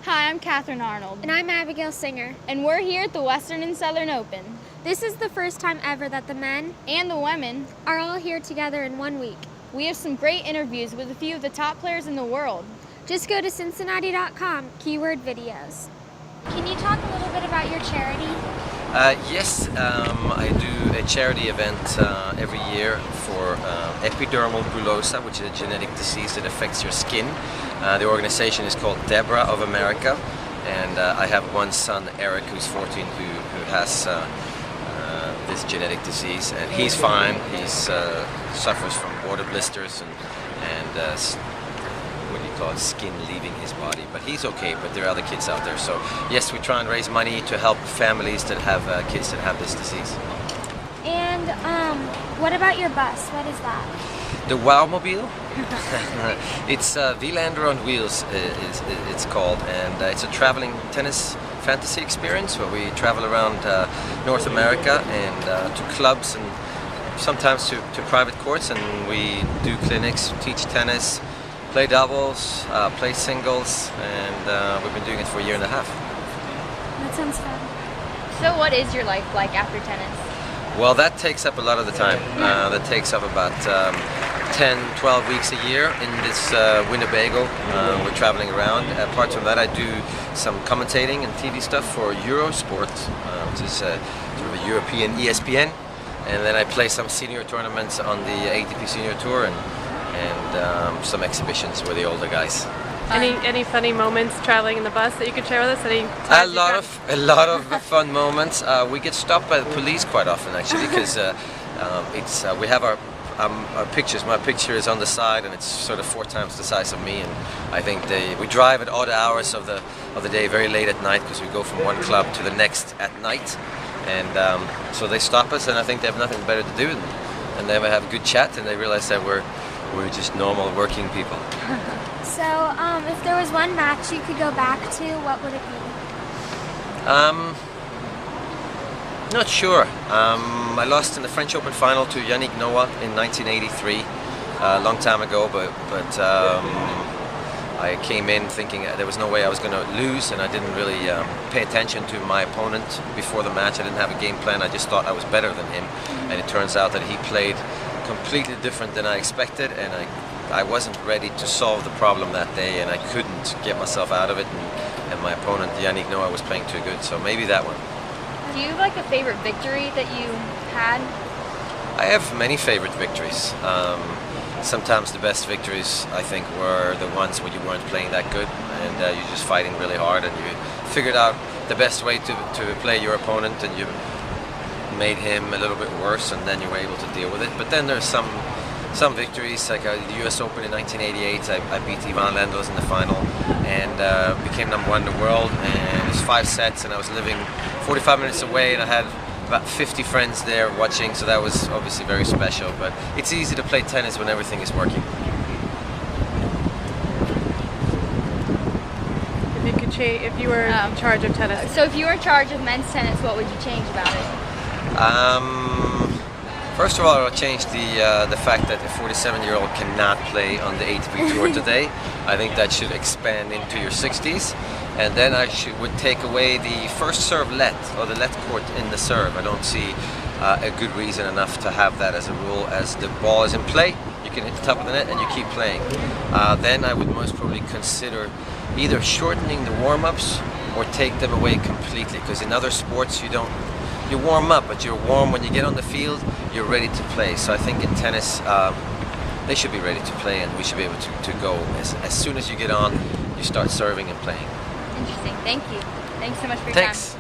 Hi, I'm Katherine Arnold. And I'm Abigail Singer. And we're here at the Western and Southern Open. This is the first time ever that the men and the women are all here together in 1 week. We have some great interviews with a few of the top players in the world. Just go to Cincinnati.com, keyword videos. Can you talk a little bit about your charity? Yes, I do a charity event every year for epidermal bullosa, which is a genetic disease that affects your skin. The organization is called Debra of America, and I have one son, Eric, who's 14, who has this genetic disease, and he's fine. He suffers from water blisters and what do you call it, skin leaving his body, but he's okay. But there are other kids out there, so yes, we try and raise money to help families that have kids that have this disease. And what about your bus? What is that? The Wow-mobile. It's Wilander on wheels, it's called, and it's a traveling tennis fantasy experience where we travel around North America and to clubs and sometimes to private courts, and we do clinics, teach tennis, play doubles, play singles, and we've been doing it for a year and a half. That sounds fun. So what is your life like after tennis? Well, that takes up a lot of the time. That takes up about 10, 12 weeks a year in this Winnebago. We're traveling around. Apart from that, I do some commentating and TV stuff for Eurosport, which is sort of a European ESPN. And then I play some senior tournaments on the ATP Senior Tour and some exhibitions with the older guys. Any funny moments traveling in the bus that you could share with us? A lot of fun moments. We get stopped by the police quite often, actually, because we have our pictures. My picture is on the side, and it's sort of 4 times the size of me. And I think we drive at odd hours of the day, very late at night, because we go from one club to the next at night. And so they stop us, and I think they have nothing better to do, and they have a good chat, and they realize that we're just normal working people. So, if there was one match you could go back to, what would it be? Not sure. I lost in the French Open final to Yannick Noah in 1983, a long time ago, but I came in thinking there was no way I was going to lose, and I didn't really pay attention to my opponent before the match. I didn't have a game plan. I just thought I was better than him, and it turns out that he played completely different than I expected, and I wasn't ready to solve the problem that day, and I couldn't get myself out of it, and my opponent Yannick Noah was playing too good, so maybe that one. Do you have like a favorite victory that you had? I have many favorite victories. Sometimes the best victories, I think, were the ones when you weren't playing that good, and you're just fighting really hard, and you figured out the best way to play your opponent, and you made him a little bit worse, and then you were able to deal with it. But then there's some victories, like the US Open in 1988, I beat Ivan Lendl in the final, and became #1 in the world, and it was 5 sets, and I was living 45 minutes away, and I had about 50 friends there watching, so that was obviously very special. But it's easy to play tennis when everything is working. If you were in charge of tennis. So if you were in charge of men's tennis, what would you change about it? First of all, I'll change the fact that a 47-year-old cannot play on the ATP Tour today. I think that should expand into your 60s. And then I would take away the first serve let, or the let court in the serve. I don't see a good reason enough to have that as a rule. As the ball is in play, you can hit the top of the net and you keep playing. Then I would most probably consider either shortening the warm-ups or take them away completely, because in other sports you warm up, but you're warm when you get on the field, you're ready to play. So I think in tennis they should be ready to play, and we should be able to go as soon as you get on, you start serving and playing. Interesting. Thank you. Thanks so much for your time. Thanks.